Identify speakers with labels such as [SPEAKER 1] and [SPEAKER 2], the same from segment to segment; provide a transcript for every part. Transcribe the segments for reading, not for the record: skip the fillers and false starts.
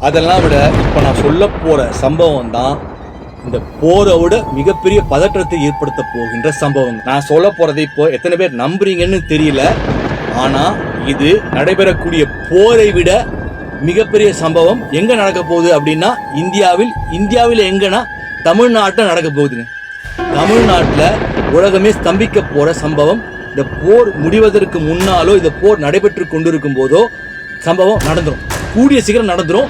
[SPEAKER 1] அதெல்லாம் விட இப்ப நான் சொல்ல போற சம்பவம் தான் இந்த போரோட மிகப்பெரிய பதற்றத்தை ஏற்படுத்த போகின்ற சம்பவம். நான் சொல்ல போறதை இப்போ எத்தனை பேர் நம்புறீங்கன்னு தெரியல. ஆனா இது நடைபெறக்கூடிய போரை விட மிகப்பெரிய சம்பவம் எங்க நடக்க போகுது அப்படின்னா இந்தியாவில் எங்கன்னா தமிழ்நாட்டில் நடக்க போகுதுங்க. தமிழ்நாட்டில் உலகமே ஸ்தம்பிக்க போற சம்பவம். இந்த போர் முடிவதற்கு முன்னாலோ இந்த போர் நடைபெற்று கொண்டிருக்கும் போதோ சம்பவம் நடந்துரும். கூடிய சீக்கிரம் நடந்துரும்.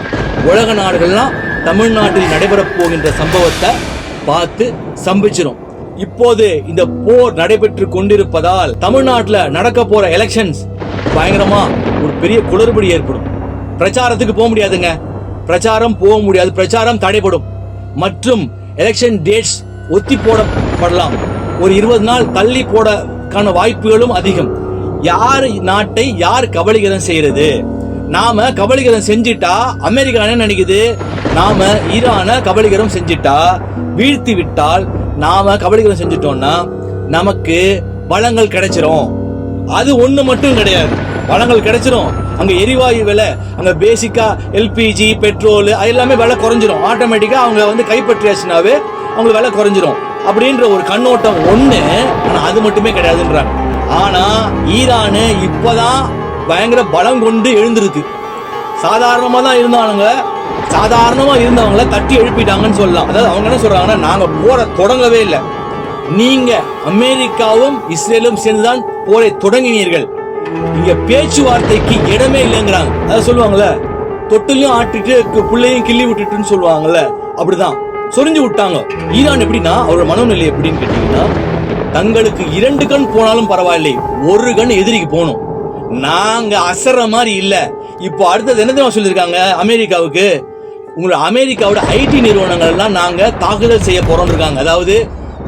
[SPEAKER 1] உலக நாடுகள்லாம் தமிழ்நாட்டில் நடைபெற போகின்ற சம்பவத்தை பார்த்து சம்பிச்சிரும். இப்போது இந்த போர் நடைபெற்று கொண்டிருப்பதால் தமிழ்நாட்டில் நடக்க போற எலெக்ஷன்ஸ் பயங்கரமா ஒரு பெரிய குளறுபடி ஏற்படும். பிரச்சாரத்துக்கு போக முடியாதுங்க. பிரச்சாரம் போக முடியாது. பிரச்சாரம் தடைபடும். மற்றும் எலெக்ஷன் டேட்ஸ் ஒத்தி போடப்படலாம். ஒரு 20 நாள் தள்ளி போடக்கான வாய்ப்புகளும் அதிகம். யார் நாட்டை யார் கபலீகரம் செய்யறது? நாம கபலீகரம் செஞ்சிட்டா அமெரிக்கா என்ன நினைக்குது? நாம ஈரானை கபலீகரம் செஞ்சிட்டா, வீழ்த்தி விட்டால், நாம கபலீகரம் செஞ்சிட்டோம்னா நமக்கு வளங்கள் கிடைச்சிரும். அது ஒண்ணு மட்டும் கிடையாது, வளங்கள் கிடைச்சிரும். அங்க எரிவாயு விலை, அங்க பேசிக்கா எல்பிஜி, பெட்ரோல் எல்லாமே விலை குறைஞ்சிரும். ஆட்டோமேட்டிக்கா அவங்க கைப்பற்றியாச்சுனாவே அவங்களுக்கு விலை குறைஞ்சிரும் அப்படின்ற ஒரு கண்ணோட்டம் ஒண்ணு. ஆனா அது மட்டுமே கிடையாதுன்றாங்க. ஆனா ஈரானு இப்பதான் பயங்கர பலம் கொண்டு எழுந்திருக்கு. சாதாரணமா தான் இருந்தவங்கள தட்டி எழுப்பிட்டாங்கன்னு சொல்லலாம். அதாவது அவங்க என்ன சொல்றாங்கன்னா, நாங்க போரை தொடங்கவே இல்லை, நீங்க அமெரிக்காவும் இஸ்ரேலும் சேர்ந்துதான் போரை தொடங்கினீர்கள், இங்க பேச்சுவார்த்தைக்கு இடமே இல்லைங்கிறாங்க. அதாவது சொல்லுவாங்கல்ல, தொட்டிலையும் ஆட்டிட்டு புள்ளையும் கிள்ளி விட்டுட்டுன்னு சொல்லுவாங்கல்ல, அப்படிதான் சொரிஞ்சு விட்டாங்க. ஈரான் எப்படின்னா அவரோட மனோநிலை எப்படின்னு கேட்டீங்கன்னா, தங்களுக்கு 2 கண் போனாலும் பரவாயில்லை, ஒரு கண் எதிரிக்கு போகணும். நாங்க அசர்ற மாதிரி இல்ல. இப்போ அடுத்தது என்ன தெரியுமா சொல்லிருக்காங்க அமெரிக்காவுக்கு? உங்களோட அமெரிக்காவோட ஐடி நிறுவனங்கள் எல்லாம் நாங்க தாக்குதல் செய்ய போறோம் இருக்காங்க. அதாவது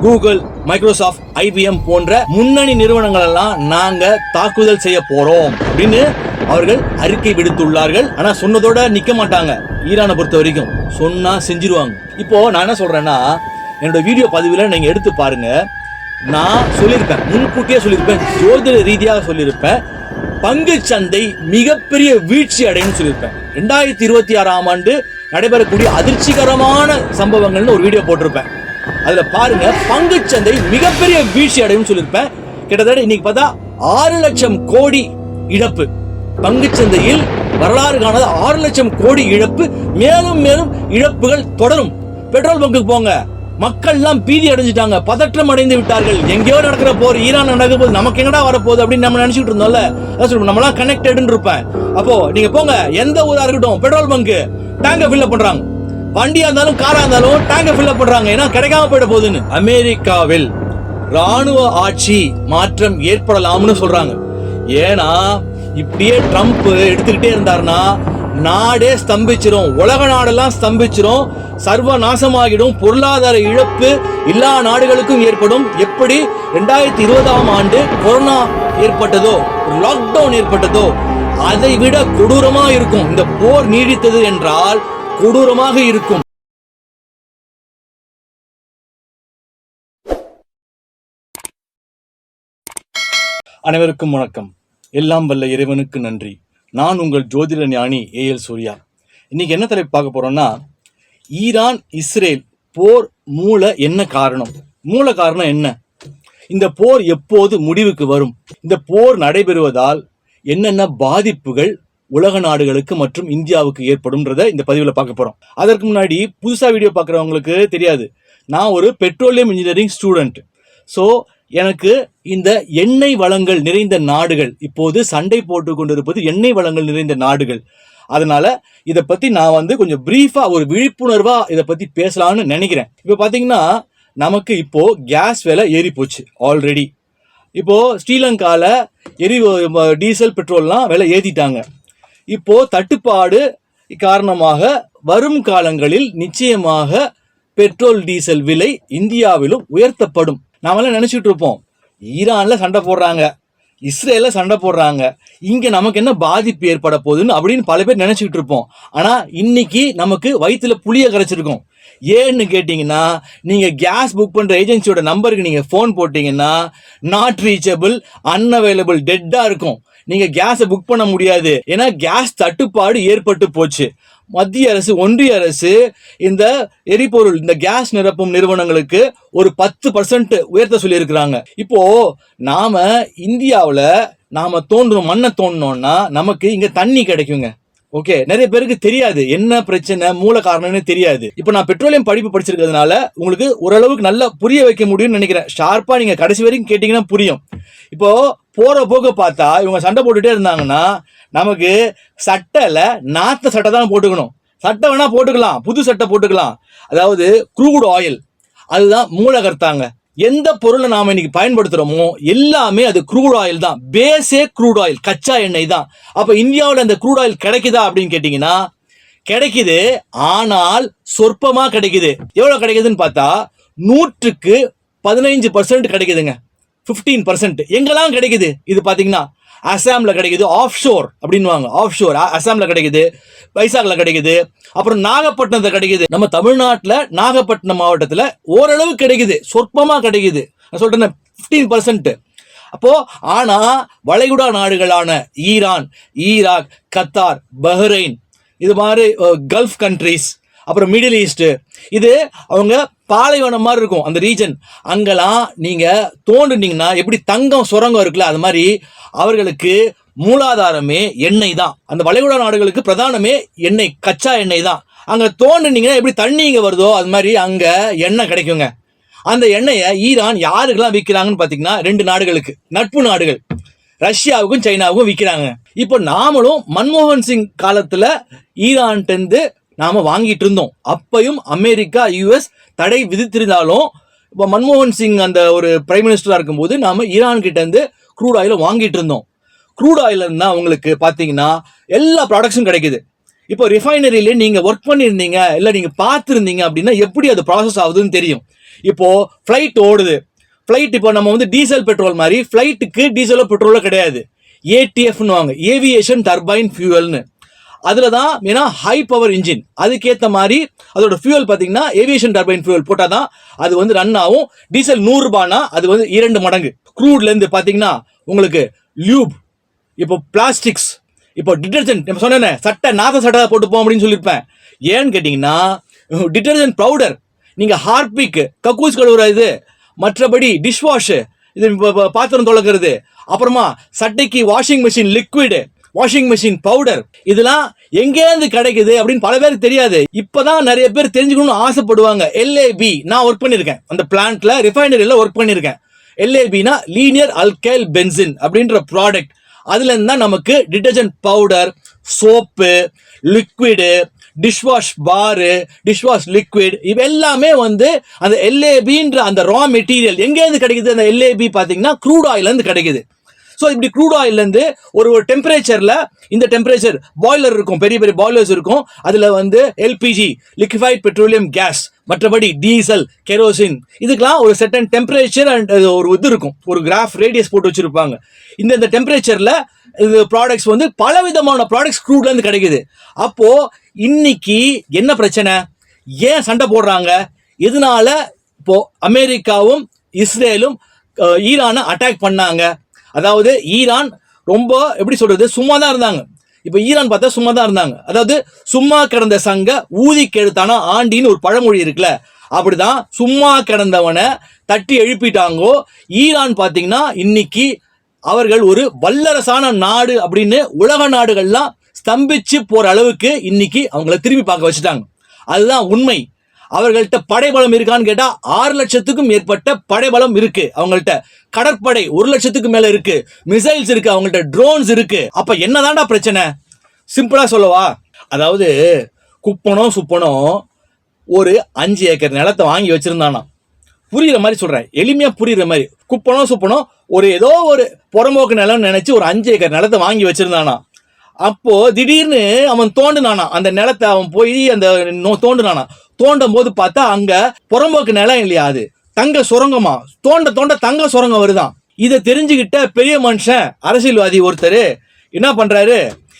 [SPEAKER 1] கூகுள், மைக்ரோசாஃப்ட், ஐபிஎம் போன்ற முன்னணி நிறுவனங்கள் எல்லாம் நாங்க தாக்குதல் செய்ய போறோம் அப்படின்னு அவர்கள் அறிக்கை விடுத்துள்ளார்கள். ஆனா சொன்னதோட நிக்க மாட்டாங்க. ஈரானை பொறுத்த வரைக்கும் சொன்னா செஞ்சிருவாங்க. இப்போ நான் என்ன சொல்றேன்னா, என்னோட வீடியோ பதிவுல நீங்க எடுத்து பாருங்க. நான் சொல்லியிருப்பேன், முன்கூட்டியே சொல்லியிருப்பேன், ஜோதிட ரீதியாக சொல்லியிருப்பேன், பங்கு சந்தை மிகப்பெரிய வீழ்ச்சி அடையும் சொல்லியிருப்பேன். 2026ஆம் ஆண்டு நடைபெறக்கூடிய அதிர்ச்சிகரமான சம்பவங்கள்னு ஒரு வீடியோ போட்டிருப்பேன். அதுல பாருங்க, பங்கு சந்தை மிகப்பெரிய வீழ்ச்சி அடையும் சொல்லியிருப்பேன். கிட்டத்தட்ட இன்னைக்கு பார்த்தா 6 லட்சம் கோடி இழப்பு. பங்கு சந்தையில் வரலாறு காணாத 6 லட்சம் கோடி இழப்பு. மேலும் மேலும் இழப்புகள் தொடரும். பெட்ரோல் பங்குக்கு போங்க, மக்கள் எல்லாம் பீதி அடைஞ்சிட்டாங்க, பதற்றம் அடைந்து விட்டார்கள். எங்கேயோ நடக்கிற போர், ஈரான் நடக்க போது, நமக்கு எங்கடா வரப்போகுது அப்படின்னு நம்ம நினைச்சிட்டு இருந்தோம்ல. நம்மளாம் கனெக்டட் இருப்பேன். அப்போ நீங்க போங்க, எந்த ஊரா இருக்கட்டும், பெட்ரோல் பங்கு டேங்க ஃபில் பண்றாங்க. வண்டியா இருந்தாலும் காரா இருந்தாலும் டேங்க ஃபில் பண்றாங்க. ஏன்னா கிடைக்காம போயிட போகுதுன்னு. அமெரிக்காவில் ராணுவ ஆட்சி மாற்றம் ஏற்படலாம்னு சொல்றாங்க. ஏன்னா இப்படியே ட்ரம்ப் எடுத்துக்கிட்டே இருந்தாருன்னா நாடே ஸ்தம்பிச்சிரும். உலக நாடெல்லாம் ஸ்தம்பிச்சிரும், சர்வ நாசமாகிடும். பொருளாதார இழப்பு எல்லா நாடுகளுக்கும் ஏற்படும். எப்படி 2020ஆம் ஆண்டு கொரோனா ஏற்பட்டதோ, லாக்டவுன் ஏற்பட்டதோ, அதை விட கொடூரமா இருக்கும். இந்த போர் நீடித்தது என்றால் கொடூரமாக இருக்கும். அனைவருக்கும் வணக்கம். எல்லாம் வல்ல இறைவனுக்கு நன்றி. நான் உங்கள் ஜோதிட ஞானி ஏஎல் சூர்யா. இன்னைக்கு என்ன தலைப்பு பார்க்க போறோம்னா, ஈரான் இஸ்ரேல் போர் மூல காரணம் என்ன? இந்த போர் எப்போது முடிவுக்கு வரும்? இந்த போர் நடைபெறுவதால் என்னென்ன பாதிப்புகள் உலக நாடுகளுக்கு மற்றும் இந்தியாவுக்கு ஏற்படும்ன்றத இந்த பதிவில் பார்க்க போறோம். அதற்கு முன்னாடி புதுசா வீடியோ பார்க்குறவங்களுக்கு தெரியாது, நான் ஒரு பெட்ரோலியம் இன்ஜினியரிங் ஸ்டூடெண்ட். ஸோ எனக்கு இந்த எண்ணெய் வளங்கள் நிறைந்த நாடுகள், இப்போது சண்டை போட்டு கொண்டிருப்பது எண்ணெய் வளங்கள் நிறைந்த நாடுகள். அதனால இதை பத்தி நான் கொஞ்சம் பிரீஃபா, ஒரு விழிப்புணர்வா இதை பத்தி பேசலாம்னு நினைக்கிறேன். இப்போ பாத்தீங்கன்னா, நமக்கு இப்போ கேஸ் விலை ஏறி போச்சு ஆல்ரெடி. இப்போ ஸ்ரீலங்கால டீசல் பெட்ரோல்லாம் விலை ஏற்றிட்டாங்க. இப்போ தட்டுப்பாடு காரணமாக வரும் காலங்களில் நிச்சயமாக பெட்ரோல் டீசல் விலை இந்தியாவிலும் உயர்த்தப்படும். நாமெல்லாம் நினைச்சிட்டு இருப்போம், ஈரான்ல சண்டை போடுறாங்க, இஸ்ரேல சண்டை போடுறாங்க, இங்க நமக்கு என்ன பாதிப்பு ஏற்பட போகுதுன்னு அப்படின்னு பல பேர் நினைச்சுட்டு இருப்போம். ஆனா இன்னைக்கு நமக்கு வயிற்றுல புளிய கரைச்சிருக்கும். ஏன்னு கேட்டீங்கன்னா, நீங்க கேஸ் புக் பண்ற ஏஜென்சியோட நம்பருக்கு நீங்க போன் போட்டீங்கன்னா நாட் ரீச்சபிள், அன்அவைலபிள், டெட்டா இருக்கும். நீங்க கேஸை புக் பண்ண முடியாது. ஏன்னா கேஸ் தட்டுப்பாடு ஏற்பட்டு போச்சு. மத்திய அரசு, ஒன்றிய அரசு இந்த எரிபொருள், இந்த கேஸ் நிரப்பும் நிறுவனங்களுக்கு ஒரு 10% உயர்த்த சொல்லி இருக்கிறாங்க. இப்போ நாம இந்தியாவில் நாம தோன்றும் மண்ணை தோண்டணும்னா நமக்கு இங்க தண்ணி கிடைக்குங்க. ஓகே, நிறைய பேருக்கு தெரியாது என்ன பிரச்சனை, மூல காரணம்னு தெரியாது. இப்போ நான் பெட்ரோலியம் படிப்பு படிச்சிருக்கிறதுனால உங்களுக்கு ஓரளவுக்கு நல்லா புரிய வைக்க முடியும்னு நினைக்கிறேன். ஷார்ப்பா நீங்க கடைசி வரைக்கும் கேட்டீங்கன்னா புரியும். இப்போ போற போக்கு பார்த்தா இவங்க சண்டை போட்டுட்டே இருந்தாங்கன்னா நமக்கு சட்டையில நாத்த சட்டை தான் போட்டுக்கணும். சட்டை வேணா போட்டுக்கலாம், புது சட்டை போட்டுக்கலாம். அதாவது க்ரூட் ஆயில் அதுதான் மூலகர்த்தாங்க. எந்த பொருளை நாம இன்னைக்கு பயன்படுத்துறோமோ எல்லாமே அது க்ரூட் ஆயில் தான். பேஸே க்ரூட் ஆயில், கச்சா எண்ணெய் தான். அப்ப இந்தியாவில் அந்த க்ரூட் ஆயில் கிடைக்குதா அப்படின்னு கேட்டீங்கன்னா கிடைக்குது, ஆனால் சொற்பமா கிடைக்குது. எவ்வளவு கிடைக்குதுன்னு பார்த்தா 100க்கு 15% கிடைக்குதுங்க. 15% எங்கெல்லாம் கிடைக்குது இது பாத்தீங்கன்னா அசாம்ல கிடைக்குது, ஆஃப் ஷோர் அப்படின்வாங்க, ஆஃப் ஷோர் அசாம்ல கிடைக்குது, வைசாக்ல கிடைக்குது, அப்புறம் நாகப்பட்டினத்துல கிடைக்குது. நம்ம தமிழ்நாட்டில் நாகப்பட்டினம் மாவட்டத்தில் ஓரளவு கிடைக்குது, சொற்பமா கிடைக்குது. நான் சொல்றேன் 15%. அப்போ ஆனா வளைகுடா நாடுகளான ஈரான், ஈராக், கத்தார், பஹ்ரைன், இது மாதிரி கல்ஃப் கண்ட்ரிஸ், அப்புறம் மிடில் ஈஸ்ட், இது அவங்க பாலைவனம் மாதிரி இருக்கும் அந்த ரீஜன். அங்கெல்லாம் நீங்க தோண்டுனீங்கன்னா எப்படி தங்கம் சுரங்கம் இருக்குல்ல, அது மாதிரி அவர்களுக்கு மூலாதாரமே எண்ணெய் தான். அந்த வளைகுடா நாடுகளுக்கு பிரதானமே எண்ணெய், கச்சா எண்ணெய் தான். அங்க தோண்டுனீங்கன்னா எப்படி தண்ணி இங்க வருதோ அது மாதிரி அங்க எண்ணெய் கிடைக்குங்க. அந்த எண்ணெயை ஈரான் யாருக்கெல்லாம் விற்கிறாங்கன்னு பாத்தீங்கன்னா 2 நாடுகளுக்கு, நட்பு நாடுகள், ரஷ்யாவுக்கும் சைனாவுக்கும் விற்கிறாங்க. இப்போ நாமளும் மன்மோகன் சிங் காலத்துல ஈரான்ட்டு நாம வாங்கிட்டு இருந்தோம். அப்பையும் அமெரிக்கா, யுஎஸ் தடை விதித்திருந்தாலும் இப்போ மன்மோகன் சிங் அந்த ஒரு பிரைம் மினிஸ்டரா இருக்கும்போது நாம ஈரான் கிட்ட இருந்து க்ரூட் ஆயில வாங்கிட்டு இருந்தோம். க்ரூட் ஆயில் இருந்தா உங்களுக்கு பாத்தீங்கன்னா எல்லா ப்ராடக்ட்ஸும் கிடைக்குது. இப்போ ரிஃபைனரியில நீங்க ஒர்க் பண்ணியிருந்தீங்க இல்ல நீங்க பார்த்துருந்தீங்க அப்படின்னா எப்படி அது ப்ராசஸ் ஆகுதுன்னு தெரியும். இப்போ ஃபிளைட் ஓடுது, ஃபிளைட் இப்போ நம்ம வந்து டீசல் பெட்ரோல் மாதிரி ஃபிளைட்டுக்கு டீசலோ பெட்ரோலோ கிடையாது, ஏடிஎஃப்னு வாங்க, ஏவியேஷன் டர்பைன் ஃபியூவல்னு. அதுல தான் ஏன்னா ஹை பவர் இன்ஜின், அதுக்கேற்ற மாதிரி அதோட ஃபியூவல் பார்த்தீங்கன்னா ஏவியேஷன் டர்பைன் ஃபியூவல் போட்டால் தான் அது வந்து ரன் ஆகும். டீசல் 100 ரூபாய்னா அது வந்து 2 மடங்கு. க்ரூட்ல இருந்து பார்த்தீங்கன்னா உங்களுக்கு லியூப், இப்போ பிளாஸ்டிக்ஸ், இப்போ டிடர்ஜென்ட், நம்ம சொன்னேன் சட்டை நாத்த சட்டை போட்டு போவோம் அப்படின்னு சொல்லியிருப்பேன். ஏன்னு கேட்டிங்கன்னா டிடர்ஜென்ட் பவுடர், நீங்கள் ஹார்பிக் கக்கூஸ் கழுவுற இது, மற்றபடி டிஷ் வாஷ், இது பாத்திரம் தொலைக்கிறது, அப்புறமா சட்டைக்கு washing machine liquid, washing machine powder, இதெல்லாம் எங்கேருந்து கிடைக்குது அப்படின்னு பல பேருக்கு தெரியாது. இப்பதான் நிறைய பேர் தெரிஞ்சுக்கணும்னு ஆசைப்படுவாங்க. எல்ஏபி நான் ஒர்க் பண்ணியிருக்கேன், அந்த பிளான்ட்ல ரிஃபைனரியில ஒர்க் பண்ணியிருக்கேன். எல்ஏபினா லீனியர் அல்கைல் பென்சின் அப்படின்ற ப்ராடக்ட். அதுல இருந்தா நமக்கு detergent powder, soap, liquid, dishwash பாரு, டிஷ்வாஷ் லிக்விட், இவ எல்லாமே வந்து அந்த எல்ஏபின்ற அந்த ரா மெட்டீரியல் எங்கேருந்து கிடைக்குது? அந்த எல்ஏபி பாத்தீங்கன்னா க்ரூட் ஆயில இருந்து கிடைக்குது. ஸோ இப்படி க்ரூட் ஆயிலேருந்து ஒரு டெம்பரேச்சரில், இந்த டெம்பரேச்சர் பாய்லர் இருக்கும், பெரிய பெரிய பாய்லர்ஸ் இருக்கும், அதில் வந்து எல்பிஜி லிக்விஃபைட் பெட்ரோலியம் கேஸ், மற்றபடி டீசல், கெரோசின், இதுக்கெல்லாம் ஒரு செட்டன் டெம்பரேச்சர் அண்ட் ஒரு இது இருக்கும், ஒரு கிராஃப் ரேடியஸ் போட்டு வச்சிருப்பாங்க. இந்த டெம்பரேச்சரில் இது ப்ராடக்ட்ஸ் வந்து பலவிதமான ப்ராடக்ட்ஸ் க்ரூட்லேருந்து கிடைக்குது. அப்போது இன்னைக்கு என்ன பிரச்சனை, ஏன் சண்டை போடுறாங்க, எதனால இப்போ அமெரிக்காவும் இஸ்ரேலும் ஈரானை அட்டாக் பண்ணாங்க? அதாவது ஈரான் ரொம்ப எப்படி சொல்றது, சும்மா தான் இருந்தாங்க. இப்ப ஈரான் பார்த்தா சும்மா தான் இருந்தாங்க. அதாவது சும்மா கிடந்த சங்க ஊதி கெடுத்தானா ஆண்டின்னு ஒரு பழமொழி இருக்குல்ல, அப்படிதான் சும்மா கிடந்தவனை தட்டி எழுப்பிட்டாங்கோ. ஈரான் பாத்தீங்கன்னா இன்னைக்கு அவர்கள் ஒரு வல்லரசான நாடு அப்படின்னு உலக நாடுகள்லாம் ஸ்தம்பிச்சு போற அளவுக்கு இன்னைக்கு அவங்கள திரும்பி பார்க்க வச்சுட்டாங்க. அதுதான் உண்மை. அவர்கள்ட்ட படைபலம் இருக்கான்னு கேட்டா 6 லட்சத்துக்கும் மேற்பட்ட படைபலம் இருக்கு அவங்கள்ட்ட. கடற்படை 1 லட்சத்துக்கு மேல இருக்கு, மிசைல்ஸ் இருக்கு, அவங்கள்ட்ட ட்ரோன்ஸ் இருக்கு. அப்ப என்னதான்டா பிரச்சனை? சிம்பிளா சொல்லவா, அதாவது குப்பனும் சுப்பனும் ஒரு 5 ஏக்கர் நிலத்தை வாங்கி வச்சிருந்தானா. புரியுற மாதிரி சொல்றேன், எளிமையா புரியுற மாதிரி. குப்பனும் சுப்பனும் ஒரு ஏதோ ஒரு புறம்போக்கு நிலம் நினைச்சு ஒரு 5 ஏக்கர் நிலத்தை வாங்கி வச்சிருந்தானா. அப்போ திடீர்னு அவன் தோண்டுனானா, அந்த நிலத்தை அவன் போய் அந்த தோண்டுனானா. தோண்டும் போது பார்த்தா அங்க புறம்போக்கு நிலம் இல்லையா, அது தங்க சுரங்கமா. தோண்ட தோண்ட தங்க சுரங்கம் வருதான். இதை தெரிஞ்சுக்கிட்ட பெரிய மனுஷன் அரசியல்வாதி ஒருத்தர் என்ன பண்றாரு,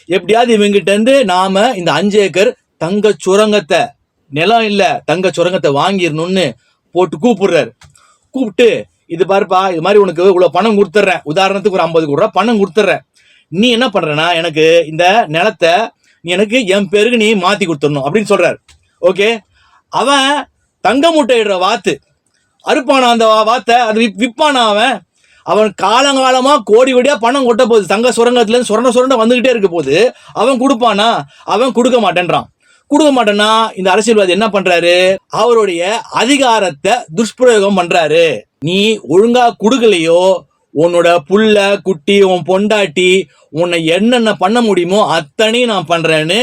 [SPEAKER 1] எப்படியாவது இவங்கிட்ட இருந்து நாம இந்த 5 ஏக்கர் தங்க சுரங்கத்தை, நிலம் இல்ல தங்க சுரங்கத்தை வாங்கிடணும்னு போட்டு கூப்பிடுறாரு. கூப்பிட்டு இது பாருப்பா, இது மாதிரி உனக்கு இவ்வளவு பணம் கொடுத்துட்றேன், உதாரணத்துக்கு ஒரு 50 கோடி ரூபாய் பணம் கொடுத்துட்றேன், நீ என்ன பண்றனா எனக்கு இந்த நிலத்தை எனக்கு என் பேருக்கு நீ மாத்தி கொடுத்துடணும் அப்படின்னு சொல்றாரு. ஓகே, அவன் தங்க முட்டையிடுற வாத்து அறுப்பானா அந்த வாத்தை, அது விற்பானா அவன்? அவன் காலங்காலமா கோடி கோடியா பணம் கொட்ட போகுது, தங்க சுரங்கத்துல இருந்து சுரண்ட வந்துகிட்டே இருக்க போது அவன் கொடுப்பானா? அவன் கொடுக்க மாட்டேன்றான். கொடுக்க மாட்டேன்னா இந்த அரசியல்வாதி என்ன பண்றாரு? அவருடைய அதிகாரத்தை துஷ்பிரயோகம் பண்றாரு. நீ ஒழுங்கா கொடுக்கலையோ உன்னோட புள்ள குட்டி உன் பொண்டாட்டி உன்னை என்னென்ன பண்ண முடியுமோ அத்தனையும் நான் பண்றேன்னு